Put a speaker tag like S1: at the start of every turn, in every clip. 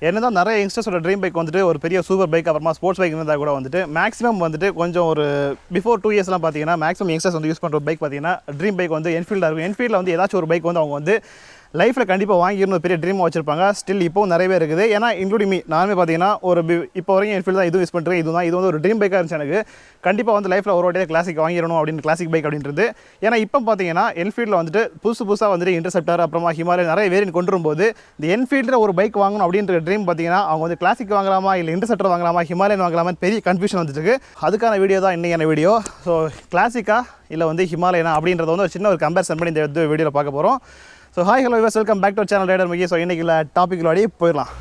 S1: என்னதான் நிறைய யங்ஸ்டர்ஸோட dream bike வந்துட்டு ஒரு பெரிய சூப்பர் பைக் அப்புறமா ஸ்போர்ட்ஸ் பைக் இருந்தால் கூட வந்துட்டு மேக்ஸிமம் வந்துட்டு கொஞ்சம் ஒரு பிஃபோர் 2 இயர்ஸ்லாம் பார்த்தீங்கன்னா மேக்ஸிமம் யங்ஸ்டர்ஸ் வந்து யூஸ் பண்ணுற பைக் பார்த்தீங்கன்னா ட்ரீம் பைக் வந்து என்ஃபீல்டாக இருக்கும். என்ஃபீல்டில் வந்து ஏதாச்சும் ஒரு பைக் வந்து அவங்க வந்து லைஃப்பில் கண்டிப்பாக வாங்கிடணும் பெரிய ட்ரீம் வச்சிருப்பாங்க. ஸ்டில் இப்போவும் நிறையவே இருக்குது. ஏன்னா இன்க்ளூடிங் மீ நானுமே பார்த்தீங்கன்னா ஒரு இப்போ வரைக்கும் என்ஃபீல்டு தான் இதுவும் யூஸ் பண்ணுறேன். இது வந்து ஒரு ட்ரீம் பைக்காக இருந்துச்சு எனக்கு. கண்டிப்பாக வந்து லைஃப்பில் ஒரு வாட்டியே கிளாசிக் வாங்கிடணும் அப்படின்னு கிளாசிக் பைக் அப்படின்றது. ஏன்னா இப்போ பார்த்தீங்கன்னா என்ஃபீல்டில் வந்துட்டு புதுசாக வந்துட்டு இன்டர்செப்டர் அப்புறமா ஹிமாலயன் நிறைய வேரியன்ட் கொண்டு வரும்போது இந்த என்ஃபீல்டில் ஒரு பைக் வாங்கணும் அப்படின்ற ட்ரீம் பார்த்தீங்கன்னா அவங்க வந்து கிளாசிக் வாங்கலாமா இல்லை இன்டர்செப்டர் வாங்கலாமா ஹிமாலயன் வாங்கலாமா பெரிய கன்ஃபியூஷன் வந்துட்டு. அதுக்கான வீடியோ தான் இன்றைக்கான வீடியோ. ஸோ கிளாசிக்கா இல்லை வந்து ஹிமாலயனா அப்படின்றத வந்து ஒரு சின்ன ஒரு கம்பேரிசன் பண்ணி இந்த வீடியோவில் பார்க்க போகிறோம். So hi hello viewers, welcome back to channel rider Muki. So இன்றைக்கி டாப்பிக்கில் ஓடி போயிடலாம்.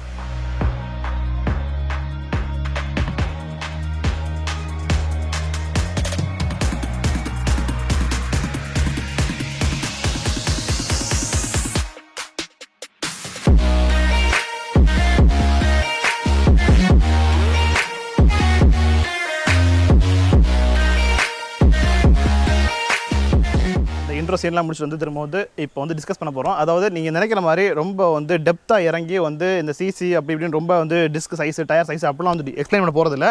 S1: இன்ட்ரோ சீன்லாம் முடிச்சுட்டு வந்து திரும்ப வந்து இப்போ வந்து டிஸ்கஸ் பண்ண போகிறோம். அதாவது நீங்கள் நினைக்கிற மாதிரி ரொம்ப வந்து டெப்த்தாக இறங்கி வந்து இந்த சிசி அப்படி இப்படின்னு ரொம்ப வந்து டிஸ்க் சைஸு டயர் சைஸ் அப்படிலாம் வந்து எக்ஸ்பிளைன் பண்ண போகிறதில்ல.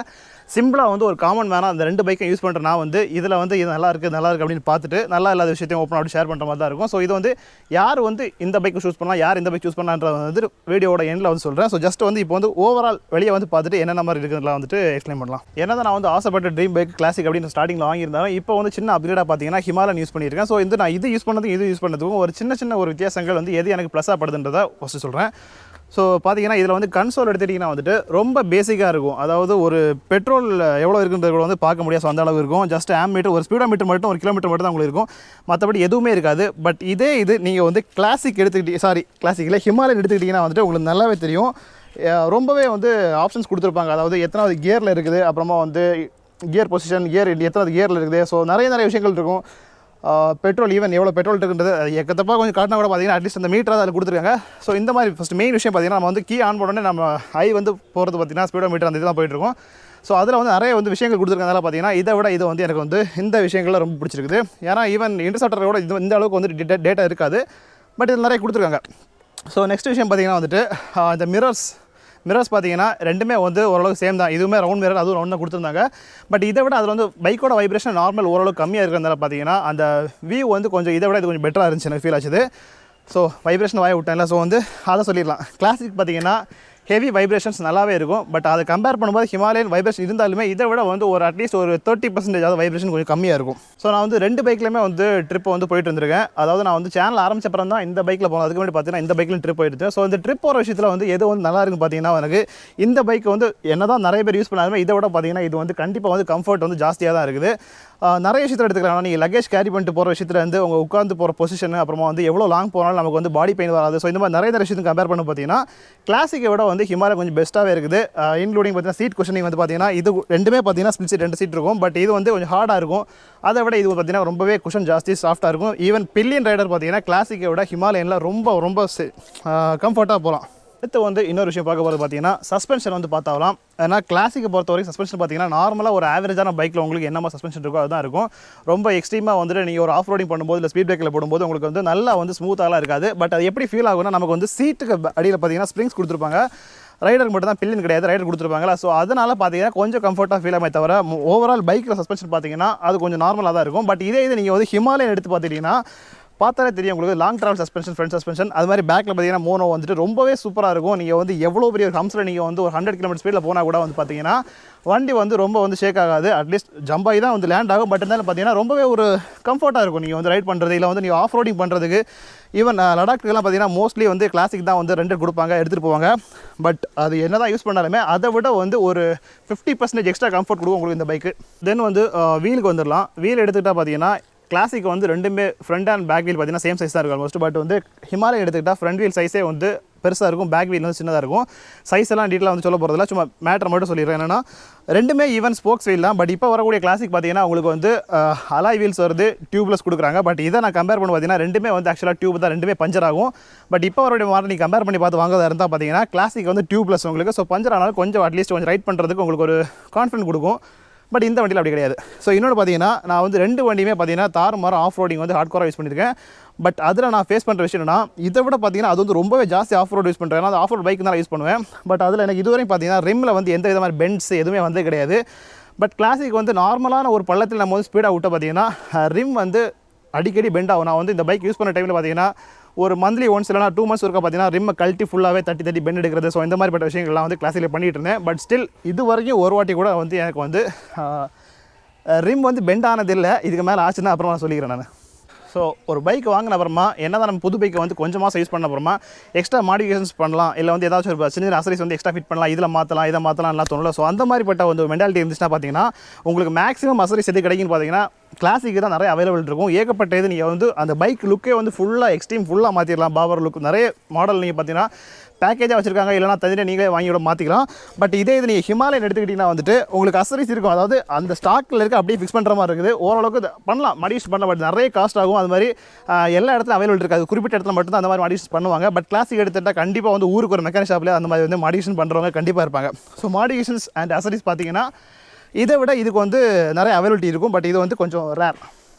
S1: சிம்பிளாக வந்து ஒரு காமன் மேனாக அந்த 2 பைக்கை யூஸ் பண்ணுறேன்னா வந்து இதில் வந்து இது நல்லா இருக்குது அப்படின்னு பார்த்துட்டு நல்லா இல்லாத விஷயத்தையும் ஓப்பன் அப்படி ஷேர் பண்ணுற மாதிரி தான் இருக்கும். ஸோ இது வந்து யார் வந்து இந்த பைக்கு சூஸ் பண்ணலாம், யார் இந்த பைக் சூஸ் பண்ணலான்றது வந்து வீடியோட எண்டில் வந்து சொல்கிறேன். ஸோ ஜஸ்ட் வந்து இப்போ வந்து ஓவரால் வெளியே வந்து பார்த்துட்டு என்னென்ன மாதிரி இருக்குதுலாம் வந்துட்டு எக்ஸ்பிளைன் பண்ணலாம். ஏன்னா நான் வந்து ஆசைப்பட்ட ட்ரீம் பைக் கிளாசிக் அப்படின்னு ஸ்டார்டிங்கில் வாங்கியிருந்தாலும் இப்போ வந்து சின்ன அப்கிரேடாக பார்த்தீங்கன்னா ஹிமாலயன் யூஸ் பண்ணியிருக்கேன். ஸோ வந்து நான் இது யூஸ் பண்ணதுக்கும் ஒரு சின்ன ஒரு வித்தியாசங்கள் வந்து எது எனக்கு ப்ளஸ்ஸாக படுதுன்றதை ஃபஸ்ட்டு சொல்கிறேன். ஸோ பார்த்தீங்கன்னா இதில் வந்து கன்சோல் எடுத்துட்டிங்கன்னா வந்துட்டு ரொம்ப பேசிக்காக இருக்கும். அதாவது ஒரு பெட்ரோல் எவ்வளோ இருக்குன்றது வந்து பார்க்க முடியாது. ஸோ அந்த அளவு இருக்கும். ஜஸ்ட் ஆம்மீட்டர், ஒரு ஸ்பீடோ மீட்டர் மட்டும், ஒரு கிலோமீட்டர் மட்டும் தான் உங்களுக்கு இருக்கும். மற்றபடி எதுவுமே இருக்காது. பட் இது நீங்கள் வந்து கிளாசிக் கிளாசிக்கில் ஹிமாலயன் எடுத்துக்கிட்டிங்கன்னா வந்துட்டு உங்களுக்கு நல்லாவே தெரியும். ரொம்பவே வந்து ஆப்ஷன்ஸ் கொடுத்துருப்பாங்க. அதாவது எத்தனாவது கியரில் இருக்குது, அப்புறமா வந்து கியர் பொசிஷன், எத்தனாவது கியரில் இருக்குது. ஸோ நிறைய விஷயங்கள் இருக்கும். பெட்ரோல் ஈவன் எவ்வளோ பெட்ரோல் இருக்குன்றது எக்கத்தப்பாக கொஞ்சம் காட்டினா கூட பார்த்தீங்கன்னா அட்லீஸ்ட் அந்த மீட்டர் அதில் கொடுத்துருக்காங்க. ஸோ இந்த மாதிரி ஃபஸ்ட் மெயின் விஷயம் பார்த்தீங்கன்னா நம்ம வந்து கீ ஆன் பண்ணோடனே நம்ம ஹை வந்து போகிறது பார்த்தீங்கன்னா ஸ்பீடோ மீட்டர் அந்த இதுதான் போயிட்டுருக்கும். ஸோ அதில் வந்து நிறைய வந்து விஷயங்கள் கொடுத்துருக்கனால பார்த்தீங்கன்னா இதை விட இது வந்து எனக்கு வந்து இந்த விஷயங்கள்லாம் ரொம்ப பிடிச்சிருக்குது. ஏன்னா ஈவன் இன்டர்செப்டரோட இந்த அளவுக்கு வந்து டேட்டா இருக்காது. பட் இதில் நிறைய கொடுத்துருக்காங்க. ஸோ நெக்ஸ்ட் விஷயம் பார்த்தீங்கன்னா வந்துட்டு இந்த மிரர்ஸ் பார்த்தீங்கன்னா ரெண்டுமே வந்து ஓரளவுக்கு சேம் தான். இதுவுமே ரவுண்ட் மிரர், அதுவும் ரவுண்டாக கொடுத்துருந்தாங்க. பட் இதை விட அதில் வந்து பைக்கோட வைப்ரேஷன் நார்மல் ஓரளவுக்கு கம்மியாக இருக்கிறதால பார்த்தீங்கன்னா அந்த வியூ வந்து கொஞ்சம் இதை விட இது கொஞ்சம் பெட்டராக இருந்துச்சு எனக்கு ஃபீல் ஆச்சுது. ஸோ வைப்ரேஷன் வாய விட்டேன்ல, ஸோ வந்து அதை சொல்லிடலாம். கிளாசிக் பார்த்தீங்கன்னா ஹெவி வைப்ரேஷன்ஸ் நல்லாவே இருக்கும். பட் அதை கம்பேர் பண்ணும்போது ஹிமாலயன் வைப்ரேஷன் இருந்தாலுமே இதை விட வந்து ஒரு அட்லீஸ்ட் ஒரு 30% வைப்ரேஷன் கொஞ்சம் கம்மியாக இருக்கும். ஸோ நான் வந்து 2 பைக்லையுமே வந்து ட்ரிப் வந்து போயிட்டு இருந்திருக்கேன். அதாவது நான் வந்து சேனல் ஆரம்பிச்சப்பறம் தான் இந்த பைக்கில் போனோம். அதுக்கு முன்னாடி பார்த்தீங்கன்னா இந்த பைக்கில் ட்ரிப் போயிட்டு. ஸோ இந்த ட்ரிப் போகிற விஷயத்தில் வந்து எது வந்து நல்லா இருக்குன்னு பார்த்தீங்கன்னா எனக்கு இந்த பைக் வந்து என்ன தான் நிறைய பேர் யூஸ் பண்ணாலுமே இதை விட பார்த்தீங்கன்னா இது வந்து கண்டிப்பாக வந்து கம்ஃபர்ட் வந்து ஜாஸ்தியாக தான் இருக்குது. நிறைய விஷயத்தில் எடுத்துக்கலாம். நீங்கள் லக்கேஜ் கேரி பண்ணிட்டு போகிற விஷயத்தில் வந்து உங்கள் உட்காந்து போகிற பொசிஷன், அப்புறமா வந்து எவ்வளோ லாங் போனாலும் நமக்கு வந்து பாடி பெயின் வராது. ஸோ இந்த மாதிரி நிறைய விஷயத்துக்கு கம்பேர் பண்ணி பார்த்தீங்கன்னா கிளாசிக்கை விட வந்து ஹிமாலயன் கொஞ்சம் பெஸ்ட்டாகவே இருக்குது. இன்க்ளூடிங் பார்த்தீங்கன்னா சீட் குஷனிங் வந்து பார்த்தீங்கன்னா இது ரெண்டுமே பார்த்தீங்கன்னா ஸ்பிளிட் சீட் 2 சீட் இருக்கும். பட் இது வந்து கொஞ்சம் ஹார்டாக இருக்கும். அதை விட இது பார்த்தீங்கன்னா ரொம்பவே குஷன் ஜாஸ்தி சாஃப்ட்டாக இருக்கும். ஈவன் பில்லியன் ரைடர் பார்த்தீங்கன்னா கிளாசிக்கை விட ஹிமாலயனில் ரொம்ப கம்ஃபர்ட்டாக போகலாம். அடுத்து வந்து இன்னொரு விஷயம் பார்க்க போகிறது பார்த்தீங்கன்னா சஸ்பென்ஷன் வந்து பார்த்தாலாம். ஏன்னா கிளாசிக்கை பொறுத்த வரைக்கும் சஸ்பென்ஷன் பார்த்தீங்கன்னா நார்மலாக ஒரு ஆவரேஜான பைக்கில் உங்களுக்கு என்னமா சஸ்பென்ஷன் இருக்கோ அதுதான் இருக்கும். ரொம்ப எக்ஸ்ட்ரீமாக வந்துட்டு நீங்கள் ஒரு ஆஃப் ரோடிங் பண்ணும்போது இல்லை ஸ்பீட் பிரேக்கில் போடும்போது உங்களுக்கு வந்து நல்லா வந்து ஸ்மூத்தாலாம் இருக்காது. பட் அது எப்படி ஃபீல் ஆகும்னா நமக்கு வந்து சீட்டுக்கு அடியில் பார்த்தீங்கன்னா ஸ்ப்ரிங்ஸ் கொடுத்துருப்பாங்க. ரைடருக்கு மட்டும் தான் பில்லியன் கிடையாது, ரைடர் கொடுத்துருப்பாங்களா. ஸோ அதனால் பார்த்தீங்கன்னா கொஞ்சம் கம்ஃபர்ட்டாக ஃபீல் ஆகாமே தவிர ஓவரால் பைக்கில் சஸ்பென்ஷன் பார்த்தீங்கன்னா அது கொஞ்சம் நார்மலாக தான் இருக்கும். பட் இதே நீங்கள் வந்து ஹிமாலயன் எடுத்து பார்த்துட்டிங்கன்னா பார்த்தாலே தெரியும் உங்களுக்கு long travel suspension, front suspension. அது மாதிரி பேக்கில் பார்த்தீங்கன்னா மோனோ வந்துட்டு ரொம்பவே சூப்பராக இருக்கும். நீங்கள் வந்து எவ்வளோ பெரிய ஒரு ஹம்ஸில் நீங்கள் வந்து ஒரு 100 km ஸ்பீடில் போனால் கூட வந்து பார்த்தீங்கன்னா வண்டி வந்து ரொம்ப வந்து ஷேக் ஆகாது. அட்லீஸ்ட் ஜம்ப் ஆகி தான் வந்து லேண்ட் ஆகும். பட் இருந்தாலும் பார்த்தீங்கன்னா ரொம்பவே ஒரு கம்ஃபர்ட்டாக இருக்கும் நீங்கள் வந்து ரைட் பண்ணுறது. இல்லை வந்து நீங்கள் ஆஃப் ரோடிங் பண்ணுறதுக்கு ஈவன் லடாக்குலாம் பார்த்தீங்கன்னா மோஸ்ட்லி வந்து கிளாசிக் தான் வந்து ரெண்டு கொடுப்பாங்க, எடுத்துகிட்டு போவாங்க. பட் அது என்ன தான் யூஸ் பண்ணாலுமே அதை விட வந்து ஒரு 50% எக்ஸ்ட்ரா கம்ஃபர்ட் கொடுக்கும் உங்களுக்கு இந்த பைக்கு. தென் வந்து வீலுக்கு வந்துடலாம். வீல் எடுத்துக்கிட்டால் பார்த்தீங்கன்னா கிளாசிக் வந்து ரெண்டுமே ஃப்ரண்ட் அண்ட் பேக் வீல் பார்த்தீங்கன்னா சேம் சைஸ் தான் இருக்கும் ஆல்மோஸ்ட். பட் வந்து ஹிமாலயன் எடுத்துக்கிட்டால் ஃப்ரண்ட் வீல் சைஸே வந்து பெருசாக இருக்கும், பேக் வீல் வந்து சின்னதாக இருக்கும். சைஸ் எல்லாம் டீட்டெயிலாக வந்து சொல்ல போகிறதில்ல, சும்மா மேட்டர் மட்டும் சொல்லிடுறேன். என்னென்னா ரெண்டுமே ஈவன் ஸ்போக்ஸ் வீல் தான். பட் இப்போ வரக்கூடிய கிளாசிக் பார்த்தீங்கன்னா உங்களுக்கு வந்து அலாய் வீல்ஸ் வருது, டியூப்லெஸ் கொடுக்குறாங்க. பட் இதை நான் கம்பேர் பண்ணி பார்த்தீங்கன்னா ரெண்டுமே வந்து ஆக்சுவலாக டியூப் தான், ரெண்டுமே பஞ்சர் ஆகும். பட் இப்போ வரக்கூடிய மாடல் நீங்கள் கம்பேர் பண்ணி பார்த்து வாங்குறதா இருந்தால் பார்த்தீங்கன்னா கிளாசிக் வந்து டியூப்லெஸ் உங்களுக்கு. ஸோ பஞ்சர் ஆனாலும் கொஞ்சம் அட்லீஸ்ட் கொஞ்சம் ரைட் பண்ணுறதுக்கு உங்களுக்கு ஒரு கான்ஃபிடன்ட் கொடுக்கும். பட் இந்த வண்டியில் அப்படி கிடையாது. ஸோ இன்னொன்று பார்த்தீங்கன்னா நான் வந்து 2 வண்டியுமே பார்த்தீங்கன்னா தாறுமாறு ஆஃப் ரோடிங் வந்து ஹார்ட் கோராக யூஸ் பண்ணியிருக்கேன். பட் அதில் நான் ஃபேஸ் பண்ணுற விஷயம் என்னன்னா, இதை விட பார்த்தீங்கன்னா அது வந்து ரொம்பவே ஜாஸ்தி ஆஃப் ரோட் யூஸ் பண்ணுறேன். ஏன்னா அது ஆஃப் ரோட் பைக் தான் யூஸ் பண்ணுவேன். பட் அதில் எனக்கு இதுவரையும் பார்த்தீங்கன்னா ரிம்மில் வந்து எந்த விதமான பெண்ட்ஸ் எதுவுமே வந்து கிடையாது. பட் கிளாசிக் வந்து நார்மலான ஒரு பள்ளத்தில் நம்ம வந்து ஸ்பீடாக விட்டால் பார்த்தீங்கன்னா ரிம் வந்து அடிக்கடி பெண்ட் ஆகும். நான் வந்து இந்த பைக் யூஸ் பண்ண டைமில் பார்த்தீங்கன்னா ஒரு மந்த்லி ஒன்ஸ் இல்லைனா 2 months ஒருக்கா பார்த்தீங்கன்னா ரிம்மை கழட்டி ஃபுல்லாகவே தட்டி பெண்ட் எடுக்கிறது. ஸோ இந்த மாதிரிப்பட்ட விஷயங்கள்லாம் வந்து கிளாசிக்கில் பண்ணிகிட்டு இருந்தேன். பட் ஸ்டில் இது வரைக்கும் ஒரு வாட்டி கூட வந்து எனக்கு வந்து ரிம் வந்து பெண்ட் ஆனதில்லை. இதுக்கு மேலே ஆச்சுன்னா அப்புறமா நான் சொல்லிக்கிறேன் நான். ஸோ ஒரு பைக் வாங்கின அப்புறமா என்ன தான் நம்ம புது பைக்கை வந்து கொஞ்சம் மாதம் யூஸ் பண்ண அப்புறமா எக்ஸ்ட்ரா மாடிஃபிகேஷன்ஸ் பண்ணலாம், இல்லை வந்து ஏதாச்சும் ஒரு சின்ன அசரிஸ் வந்து எக்ஸ்ட்ரா ஃபிட் பண்ணலாம், இதில் மாற்றலாம் இதை மாற்றலாம்லாம் தோணல. ஸோ அந்த மாதிரிப்பட்ட ஒரு மென்டாலிட்டி இருந்துச்சுன்னா பார்த்தீங்கன்னா உங்களுக்கு மேக்ஸிமம் அசரிஸ் எது கிடைக்குன்னு பார்த்தீங்கன்னா கிளாசிக்கு தான் நிறைய அவைலபிள் இருக்கும். ஏகப்பட்ட இது நீங்கள் வந்து அந்த பைக் லுக்கே வந்து ஃபுல்லாக எக்ஸ்ட்ரீம் ஃபுல்லாக மாற்றிடலாம். பாபர் லுக் நிறைய மாடல் நீங்கள் பார்த்தீங்கன்னா பேக்கேஜாக வச்சுருக்காங்க, இல்லைனா தனியாக நீங்களே வாங்கி விட மாற்றிக்கலாம். பட் இதே இது நீங்கள் ஹிமாலயன் எடுத்துக்கிட்டிங்கன்னா வந்துட்டு உங்களுக்கு அசரிஸ் இருக்கும். அதாவது அந்த ஸ்டாக்கில் இருக்க அப்படியே ஃபிக்ஸ் பண்ணுற மாதிரி இருக்குது. ஓரளவுக்கு பண்ணலாம், மாடிஃபிகேஷன் பண்ணலாம். பட் நிறைய காஸ்ட் ஆகும். அது மாதிரி எல்லா இடத்துல அவைலபிள் இருக்காது. குறிப்பிட்ட இடத்துல மட்டும் தான் அந்த மாதிரி மாடிஃபிகேஷன் பண்ணுவாங்க. பட் கிளாசிக் எடுத்துகிட்டால் கண்டிப்பாக வந்து ஊருக்கு ஒரு மெக்கானிக் ஷாப்பில் அந்த மாதிரி வந்து மாடிஃபிகேஷன் பண்ணுறவங்க கண்டிப்பாக இருப்பாங்க. ஸோ மாடிஃபிகேஷன்ஸ் அண்ட் அசரிஸ் பார்த்தீங்கன்னா இதை விட இதுக்கு வந்து நிறைய அவைலபிலிட்டி இருக்கும். பட் இது வந்து கொஞ்சம் ரேர்.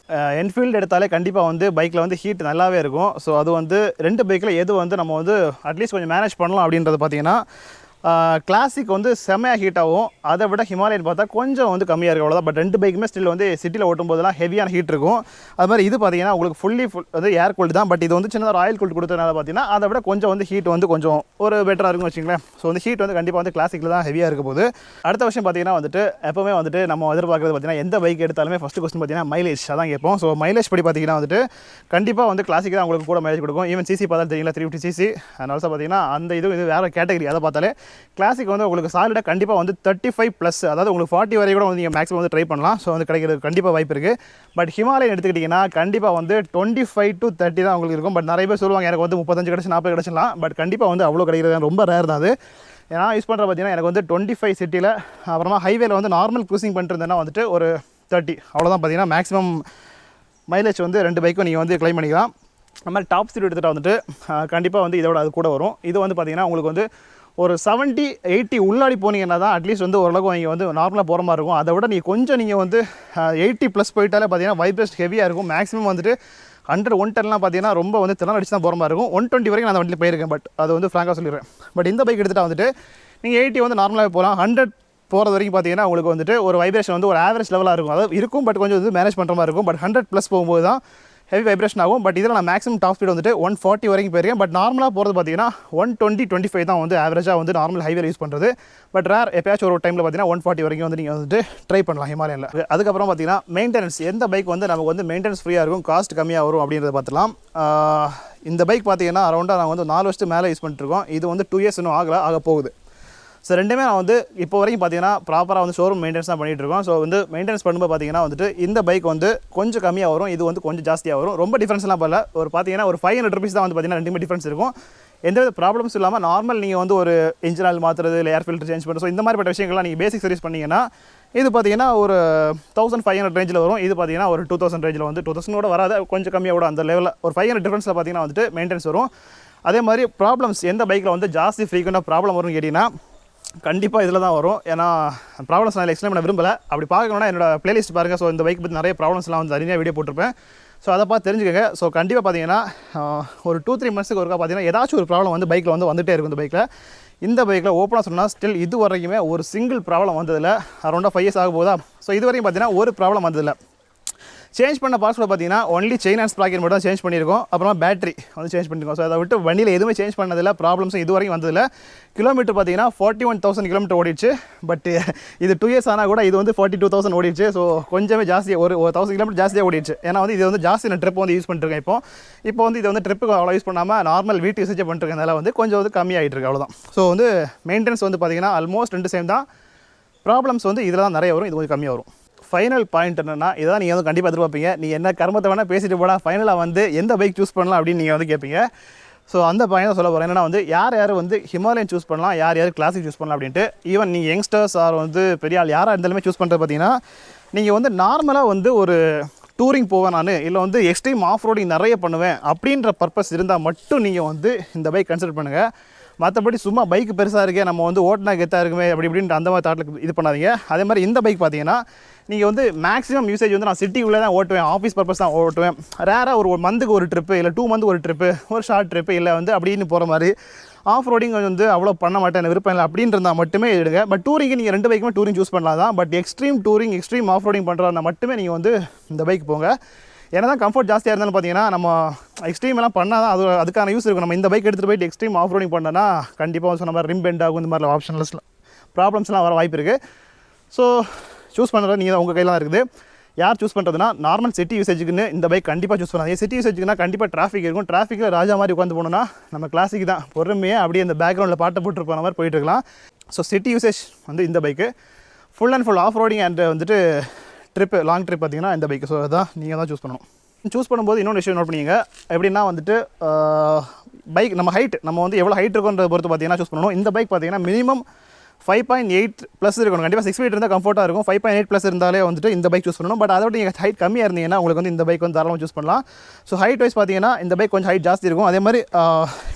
S1: என்ஃபீல்டு எடுத்தாலே கண்டிப்பாக வந்து பைக்கில் வந்து ஹீட் நல்லாவே இருக்கும். ஸோ அது வந்து 2 பைக்கில் எது வந்து நம்ம வந்து அட்லீஸ்ட் கொஞ்சம் மேனேஜ் பண்ணலாம் அப்படின்றது பார்த்தீங்கன்னா கிளாசிக் வந்து செம்மையாக ஹீட் ஆகும். அதை விட ஹிமாலயன் பார்த்தா கொஞ்சம் வந்து கம்மியாக இருக்கும், அவ்வளோதான். பட் 2 பைக்குமே ஸ்டில் வந்து சிட்டியில் ஓட்டும் போதெல்லாம் ஹெவியான ஹீட் இருக்கும். அது மாதிரி இது பார்த்தீங்கன்னா உங்களுக்கு ஃபுல் வந்து ஏர் கூல்டு தான். பட் இது வந்து சின்னதாக ஆயில் கூல்டு கொடுத்ததுனால பார்த்தீங்கன்னா அதை விட கொஞ்சம் வந்து ஹீட் வந்து கொஞ்சம் ஒரு பெட்டராக இருக்கும்னு வச்சுங்களேன். ஸோ வந்து ஹீட் வந்து கண்டிப்பாக வந்து கிளாசிக்கில் தான் ஹெவியாக இருக்க போகுது. அடுத்த விஷயம் பார்த்தீங்கன்னா வந்துட்டு எப்போவுமே வந்துட்டு நம்ம எதிர்பார்க்குறது பார்த்தீங்கன்னா எந்த பைக் எடுத்தாலுமே ஃபஸ்ட்டு கொஸ்டின் பார்த்தீங்கன்னா மைலேஜ் அதான் கேட்போம். ஸோ மைலேஜ் படி பார்த்தீங்கன்னா வந்துட்டு கண்டிப்பாக வந்து கிளாசிக் தான் உங்களுக்கு கூட மைலேஜ் கொடுக்கும். ஈவன் சிசி பார்த்தா தெரியுங்களா 350 சிசி. அண்ட் ஆல்சோ பார்த்தீங்கன்னா அந்த இது வேறு கேட்டகரி. அதை பார்த்தாலே கிளாசிக் வந்து உங்களுக்கு சாலிடாக கண்டிப்பாக வந்து 35+, அதாவது உங்களுக்கு 40 வரை கூட வந்து நீங்கள் மேக்ஸிமம் வந்து ட்ரை பண்ணலாம். ஸோ வந்து கிடைக்கிறது கண்டிப்பாக வாய்ப்பு இருக்குது. பட் ஹிமாலயன் எடுத்துக்கிட்டிங்கன்னா கண்டிப்பாக வந்து 25 to 30 தான் உங்களுக்கு இருக்கும். பட் நிறைய பேர் சொல்லுவாங்க எனக்கு வந்து 35 கிடச்சி 40 கிடச்சிடலாம். பட் கண்டிப்பாக வந்து அவ்வளோ கிடைக்கிறது ரொம்ப ரேர் தான் அது. ஏன்னா யூஸ் பண்ணுற பார்த்தீங்கன்னா எனக்கு வந்து 25 சிட்டியில், அப்புறமா ஹைவேல வந்து நார்மல் க்ரூசிங் பண்ணிருந்தேன்னா வந்துட்டு ஒரு 30 அவ்வளோதான் பார்த்தீங்கன்னா மேக்ஸிமம் மைலேஜ் வந்து 2 பைக்கும் நீங்கள் வந்து கிளைம் பண்ணிக்கலாம். அது மாதிரி டாப் ஸ்பீட் எடுத்துகிட்டு வந்துட்டு கண்டிப்பாக வந்து இதோட அது கூட வரும். இது வந்து பார்த்தீங்கன்னா உங்களுக்கு வந்து ஒரு 70-80 உள்ளாடி போனீங்கன்னா தான் அட்லீஸ்ட் வந்து ஓரளவுக்கு நீங்கள் வந்து நார்மலாக போகிற மாதிரி இருக்கும். அதை விட நீங்கள் வந்து 80+ போயிட்டாலே பார்த்தீங்கன்னா வைப்ரேஷன் ஹெவியாக இருக்கும். மேக்ஸிமம் வந்துட்டு 100-110 பார்த்தீங்கன்னா ரொம்ப வந்து திறன் அடிச்சு தான் போகிற மாதிரி இருக்கும். 120 வரைக்கும் நான் அந்த வண்டியில் போயிருக்கேன். பட் அது வந்து ஃப்ராங்காக சொல்லிடுறேன். பட் இந்த பைக் எடுத்துகிட்டா வந்துட்டு நீங்கள் 80 வந்து நார்மலாகவே போகலாம். 100 போகிறது வரைக்கும் பார்த்தீங்கன்னா உங்களுக்கு வந்துட்டு ஒரு வைப்ரேஷன் வந்து ஒரு ஆவரேஜ் லெவலாக இருக்கும். அதாவது இருக்கும், பட் கொஞ்சம் வந்து மேனேஜ் பண்ணுற மாதிரி இருக்கும். பட் 100+ போகும்போது தான் ஹெவி வைப்ரேஷன் ஆகும். பட் இதில் நான் மேக்ஸிமம் டாப் ஸ்பீட் வந்துட்டு 140 வரைக்கும் போயிருக்கேன். பட் நார்மலாக போகிறது பார்த்தீங்கன்னா 120-125 தான் வந்து ஆவரேஜாக வந்து நார்மல் ஹைவேல யூஸ் பண்ணுறது. பட் ரேர் எப்பயாச்சும் ஒரு டைமில் பார்த்தீங்கன்னா 140 வரைக்கும் வந்து நீங்கள் வந்துட்டு ட்ரை பண்ணலாம் ஹிமாலயனில். அதுக்கப்புறம் பார்த்தீங்கன்னா மெயின்டெனன்ஸ், எந்த பைக் வந்து நமக்கு வந்து மெயின்டெனன்ஸ் ஃப்ரீயாக இருக்கும், காஸ்ட் கம்மியாக வரும் அப்படின்றத பார்த்துலாம். இந்த பைக் பார்த்தீங்கன்னா அரௌண்டாக நான் வந்து 4 வருஷத்துக்கு மேலே யூஸ் பண்ணிட்டுருக்கோம். இது வந்து 2 years இன்னும் ஆக போகுது. ஸோ ரெண்டுமே நான் வந்து இப்போ வரைக்கும் பார்த்தீங்கன்னா ப்ராப்பராக வந்து ஷோரூம் மெயின்டெனன்ஸ் தான் பண்ணிகிட்டு இருக்கோம். ஸோ வந்து மெயின்டெனன்ஸ் பண்ணும்போது பார்த்தீங்கன்னா வந்துட்டு இந்த பைக் வந்து கொஞ்சம் கம்மியாக வரும், இது வந்து கொஞ்சம் ஜாஸ்தியாக வரும். ரொம்ப டிஃப்ரென்ஸ்லாம் பண்ணல. ஒரு பார்த்தீங்கன்னா ஒரு 500 rupees தான் வந்து பார்த்தீங்கன்னா ரெண்டுமே டிஃப்ரென்ஸ் இருக்கும். எந்தவித ப்ராப்ளம்ஸ் இல்லாமல் நார்மல் நீங்கள் வந்து ஒரு இன்ஜின் ஆயில் மாற்றுறது, இல்லை ஏர் ஃபில்டர் சேஞ்ச் பண்ணுறது, ஸோ இந்த மாதிரிப்பட்ட விஷயங்கள்லாம் நீங்கள் பேசிக் சர்வீஸ் பண்ணிங்கன்னா இது பார்த்தீங்கன்னா ஒரு 1500 ரேஞ்சில் வரும். இது பார்த்தீங்கன்னா ஒரு 2000 ரேஞ்சில் வந்து 2000 கூட வராது, கொஞ்சம் கம்மியாக கூட அந்த லெவலில் ஒரு 500 டிஃப்ரென்ஸில் பார்த்தீங்கன்னா வந்துட்டு மெயின்டெனன்ஸ் வரும். அதே மாதிரி ப்ராப்ளம்ஸ் எந்த பைக்கில் வந்து ஜாஸ்தி ஃப்ரீக்வெண்ட்டாக ப்ராப்ளம் வரும்னு கேட்டிங்கன்னா கண்டிப்பாக இதில் தான் வரும். ஏன்னா ப்ராப்ளம்ஸ் நான் எக்ஸ்பிளைன் பண்ண விரும்பலை. அப்படி பார்க்கணுன்னா என்னோட பிளேலிஸ்ட் பாருங்கள். ஸோ இந்த பைக் பற்றி நிறைய ப்ராப்ளம்ஸ்லாம் வந்து தனியாக வீடியோ போட்டிருப்பேன். ஸோ அதை பார்த்து தெரிஞ்சுக்கங்க. ஸோ கண்டிப்பாக பார்த்தீங்கன்னா ஒரு 2-3 monthsக்கு ஒருக்கா பார்த்தீங்கன்னா ஏதாச்சும் ஒரு ப்ராப்ளம் வந்து பைக்கில் வந்து வந்துகிட்டே இருக்கும். இந்த பைக்கில் ஓப்பனாக சொன்னால் ஸ்டில் இது வரைக்குமே ஒரு சிங்கிள் ப்ராப்ளம் வந்ததில்லை. அரௌண்டாக 5 years ஆக போதா. ஸோ இது வரைக்கும் பார்த்தீங்கன்னா ஒரு ப்ராப்ளம் வந்ததில்லை. சேஞ்ச் பண்ண பார்ட்ஸில் பார்த்தீங்கன்னா ஒன்லி செயின் அண்ட் ஸ்ப்ராக்கெட் மட்டும் தான் சேஞ்ச் பண்ணியிருக்கோம். அப்புறமா பேட்டரி வந்து சேஞ்ச் பண்ணியிருக்கோம். ஸோ அதை விட்டு வண்டியில் எதுவுமே சேஞ்ச் பண்ணதில்லை. ப்ராப்ளம்ஸும் இது வரைக்கும் வந்ததில்லை. கிலோமீட்டர் பார்த்தீங்கன்னா 41,000 கிலோமீட்டர் ஓடிடுச்சு. பட் இது 2 years ஆனால் கூட இது வந்து 42,000 ஓடிடுச்சு. ஸோ கொஞ்சமே ஜாஸ்தியாக ஒரு 1000 கிலோமீட்டர் ஜாஸ்தியாக ஓடிடுச்சு. ஏன்னா வந்து இது வந்து ஜாஸ்தி நான் ட்ரிப் வந்து யூஸ் பண்ணிட்டுருக்கேன். இப்போ வந்து இது வந்து ட்ரிப்புக்கு அவ்வளோ யூஸ் பண்ணாமல் நார்மல் வீட்டு யூசேஜ் பண்ணிட்டுருக்கனால வந்து கொஞ்சம் வந்து கம்மியாகிட்டு இருக்கு, அவ்வளோதான். ஸோ வந்து மெயின்டெனன்ஸ் வந்து பார்த்தீங்கன்னா ஆல்மோஸ்ட் 2 சேம் தான். ப்ராப்ளம்ஸ் வந்து இதில் தான் நிறைய வரும், இது கொஞ்சம் கம்மியாக வரும். ஃபைனல் பாயிண்ட் என்னென்னா இதான் நீங்கள் வந்து கண்டிப்பாக எதிர்பார்ப்பீங்க. நீ என்ன கர்மத்தை வேணால் பேசிட்டு போடா, ஃபைனலாக வந்து எந்த பைக் சூஸ் பண்ணலாம் அப்படின்னு நீங்கள் வந்து கேட்பீங்க. ஸோ அந்த பாயிண்ட் தான் சொல்ல போகிறேன். என்னென்னா வந்து யார் வந்து ஹிமாலயன் சூஸ் பண்ணலாம், யார் கிளாசிக் சூஸ் பண்ணலாம் அப்படின்ட்டு. ஈவன் நீங்கள் யங்ஸ்டர்ஸ் ஆர் வந்து பெரிய ஆள் யாராக இருந்தாலுமே சூஸ் பண்ணுறது பார்த்தீங்கன்னா நீங்கள் வந்து நார்மலாக வந்து ஒரு டூரிங் போவேன் நான், இல்லை வந்து எக்ஸ்ட்ரீம் ஆஃப் ரோடிங் நிறைய பண்ணுவேன் அப்படின்ற பர்பஸ் இருந்தால் மட்டும் நீங்கள் வந்து இந்த பைக் கன்சிடர் பண்ணுங்கள். மற்றபடி சும்மா பைக் பெருசாக இருக்கே நம்ம வந்து ஓட்டினா கெத்தாக இருக்குமே அப்படி இப்படின்ட்டு அந்த மாதிரி தாட்டில் இது பண்ணாதீங்க. அதே மாதிரி இந்த பைக் பார்த்தீங்கன்னா நீங்கள் வந்து மேக்ஸிமம் யூசேஜ் வந்து நான் சிட்டிக்குள்ளே தான் ஓட்டுவேன், ஆஃபீஸ் பர்பஸ் தான் ஓட்டுவேன். ரேராக ஒரு மந்த்துக்கு ஒரு ட்ரிப்பு இல்லை 2 மந்த் ஒரு ட்ரிப்பு, ஒரு ஷார்ட் ட்ரிப்பு இல்லை வந்து அப்படின்னு போகிற மாதிரி ஆஃப் ரோடிங் வந்து அவ்வளோ பண்ண மாட்டேன், விருப்பம் இல்லை அப்படின்றதா மட்டுமே எடுங்க. பட் டூரிங்கு நீங்கள் 2 பைக்குமே டூரிங் சூஸ் பண்ணலாம் தான். But extreme touring, extreme off roading பண்ணுறதா மட்டுமே நீங்கள் வந்து இந்த பைக் போங்க. ஏன்னா தான் கம்ஃபர்ட் ஜாஸ்தியாக இருந்தாலும் பார்த்தீங்கன்னா நம்ம எக்ஸ்ட்ரீம் எல்லாம் பண்ணால் தான் அதுக்கான யூஸ் இருக்கும். நம்ம இந்த பைக் எடுத்துகிட்டு போயிட்டு எக்ஸ்ட்ரீம் ஆஃப் ரோடிங் பண்ணோன்னா கண்டிப்பாக சொன்ன மாதிரி ரிம் பெண்ட் ஆகும், இந்த மாதிரி ஆப்ஷன்ஸ்லாம் ப்ராப்ளம்ஸ்லாம் வர வாய்ப்பு இருக்குது. ஸோ சூஸ் பண்ணுறது நீங்கள் தான், உங்கள் கையில் தான் இருக்குது. யார் சூஸ் பண்ணுறதுனா நார்மல் சிட்டி யூசேஜுக்குன்னு இந்த பைக் கண்டிப்பாக சூஸ் பண்ணாங்க. சிட்டி யூசேஜுக்குனா கண்டிப்பாக டிராஃபிக் இருக்கும். டிராஃபிக்கில் ராஜா மாதிரி உட்காந்து போனோம்னா நம்ம கிளாசிக் தான், பொறுமையாக அப்படியே அந்த பேக்ரவுண்டில் பாட்டை போட்டு போன மாதிரி போயிட்டு இருக்கலாம். ஸோ சிட்டி யூசேஜ் வந்து இந்த bike, full and full of roading and வந்துட்டு ட்ரிப்பு, லாங் ட்ரிப் பார்த்தீங்கன்னா இந்த பைக்கு. ஸோ அதான் நீங்கள் தான் சூஸ் பண்ணணும். சூஸ் பண்ணும்போது இன்னொன்று விஷயம் நோட் பண்ணிங்க. எப்படின்னா வந்துட்டு பைக் நம்ம ஹைட், நம்ம வந்து எவ்வளோ ஹைட் இருக்குன்றத பொறுத்து பார்த்தீங்கன்னா சூஸ் பண்ணணும். இந்த பைக் பார்த்தீங்கன்னா மினிமம் 5.8 ப்ளஸ் இருக்கணும். கண்டிப்பாக 6 ஃபீட் இருந்தால் கம்ஃபர்ட்டாக இருக்கும். 5.8 ப்ளஸ் இருந்தாலே வந்துட்டு இந்த பைக் சூஸ் பண்ணணும். பட் அதோட நீங்கள் ஹைட் கம்மியாக இருந்தீங்கன்னா உங்களுக்கு வந்து இந்த பைக் வந்து தாராளமாக சூஸ் பண்ணலாம். ஸோ ஹைட் வைஸ் பார்த்தீங்கன்னா இந்த பைக் கொஞ்சம் ஹைட் ஜாஸ்தி இருக்கும். அதே மாதிரி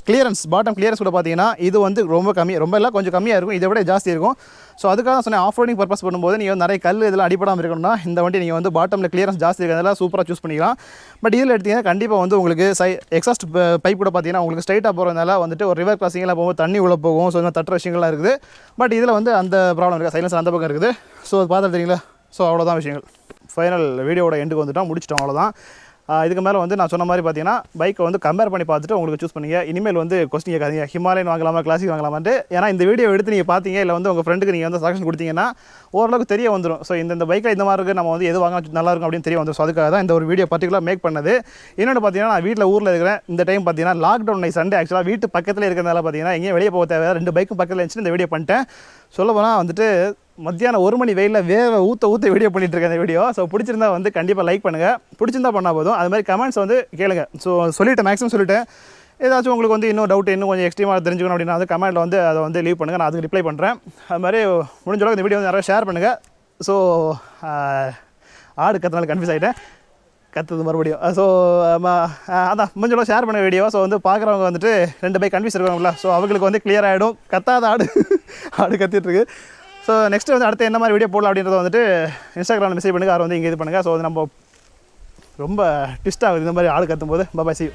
S1: கிளியரன்ஸ், பாட்டம் கிளியரன்ஸ் கூட பார்த்தீங்கன்னா இது வந்து ரொம்ப கம்மி, ரொம்ப இல்லை கொஞ்சம் கம்மியாக இருக்கும், இதை விட ஜாஸ்தி இருக்கும். ஸோ அதுக்காக சொன்னேன் ஆஃப் ரோடிங் பர்பஸ் பண்ணும்போது நீங்கள் வந்து நிறைய கல் இதெல்லாம் அடிப்படாமல் இருக்கணும்னா இந்த வண்டி நீங்கள் வந்து பாட்டமில் கிளியரன்ஸ் ஜாஸ்தி இருக்கிறதால சூப்பராக சூஸ் பண்ணிக்கலாம். பட் இதில் எடுத்தீங்கன்னா கண்டிப்பாக வந்து உங்களுக்கு எக்ஸாஸ்ட் பைப் கூட பார்த்தீங்கன்னா உங்களுக்கு ஸ்ட்ரைட்டாக போகிறதுனால வந்துட்டு ஒரு ரிவர் கிராசிங்லாம் போகும்போது தண்ணி உள்ள போகும். ஸோ இந்த தட்டுற விஷயங்கள்லாம் இருக்குது. பட் இதில் வந்து அந்த ப்ராப்ளம் இருக்குது, சைலன்சர் அந்த பக்கம் இருக்குது. ஸோ அது பார்த்துட்டு தெரியுங்களா. ஸோ அவ்வளோதான் விஷயங்கள். ஃபைனல் வீடியோட எண்டுக்கு வந்துட்டோம், முடிச்சிட்டோம், அவ்வளோதான். இதுக்கு மேலே வந்து நான் சொன்ன மாதிரி பார்த்தீங்கன்னா பைக்கை வந்து கம்பேர் பண்ணி பார்த்துட்டு உங்களுக்கு சூஸ் பண்ணிங்க. இனிமேல் வந்து கொஸ்டின் கேட்காதீங்க ஹிமாலயன் வாங்கலாமா கிளாசிக் வாங்கலாமான்ட்டு. ஏன்னா இந்த வீடியோ எடுத்து நீங்கள் பார்த்தீங்க இல்லை வந்து உங்கள் ஃப்ரெண்டுக்கு நீங்கள் வந்து சஜஷன் கொடுத்தீங்கன்னா ஓரளவுக்கு தெரிய வந்துடும். ஸோ இந்த பைக்கில் இந்த மாதிரி இருக்குது, நம்ம வந்து எது வாங்க நல்லா இருக்கும் அப்படின்னு தெரிய வந்துடும். ஸோ அதுக்காக தான் இந்த ஒரு வீடியோ பர்டிகுலர் மேக் பண்ணது. இன்னொன்று பார்த்தீங்கன்னா நான் வீட்டில் ஊரில் இருக்கிறேன். இந்த டைம் பார்த்தீங்கன்னா லாக்டவுன் சண்டே ஆக்சுவலாக வீட்டு பக்கத்தில் இருக்கிறதால பார்த்தீங்கன்னா எங்கேயும் வெளியே போக தேவை, 2 பைக்கும் பக்கத்தில் இருந்துச்சு. இந்த வீடியோ பண்ணிட்டேன். சொல்ல போனால் வந்துட்டு மத்தியானம் 1 மணி வெயிலில் வேற ஊற்ற வீடியோ பண்ணிட்டு இருக்கேன் இந்த வீடியோ. ஸோ பிடிச்சிருந்தா வந்து கண்டிப்பாக லைக் பண்ணுங்கள், பிடிச்சிருந்தா பண்ணால் போதும். அது மாதிரி கமெண்ட்ஸ் வந்து கேளுங்க. ஸோ சொல்லிவிட்டேன், மேக்ஸிமம் சொல்லிவிட்டேன். ஏதாச்சும் உங்களுக்கு வந்து இன்னும் டவுட், இன்னும் கொஞ்சம் எக்ஸ்ட்ரீமாக தெரிஞ்சுக்கணும் அப்படின்னா வந்து கமெண்ட்டில் வந்து அதை வந்து லீவ் பண்ணுங்கள், நான் அதுக்கு ரிப்ளை பண்ணுறேன். அது மாதிரி முடிஞ்ச அளவுக்கு இந்த வீடியோ வந்து நிறைய ஷேர் பண்ணுங்கள். ஸோ ஆடு கற்றுனால கன்ஃபியூஸ் ஆகிட்டேன், கற்றுது மறுபடியும். ஸோ அதான் முடிஞ்சளவு ஷேர் பண்ண வீடியோ. ஸோ வந்து பார்க்குறவங்க வந்துட்டு 2 பைக் கன்ஃபியூஸ் இருக்காங்களா, ஸோ அவங்களுக்கு வந்து கிளியர் ஆகிடும். கத்தாத ஆடு கத்திட்டுருக்கு. ஸோ நெக்ஸ்ட்டு வந்து அடுத்து என்ன மாதிரி வீடியோ போடலாம் அப்படின்றத வந்துட்டு இன்ஸ்டாகிராமில் மெசேஜ் பண்ணுங்கள், யாரும் வந்து இங்கே இது பண்ணுங்கள். ஸோ வந்து நம்ம ரொம்ப ட்விஸ்ட் ஆகுது இந்த மாதிரி ஆடு கத்தும் போது. பாய், see you.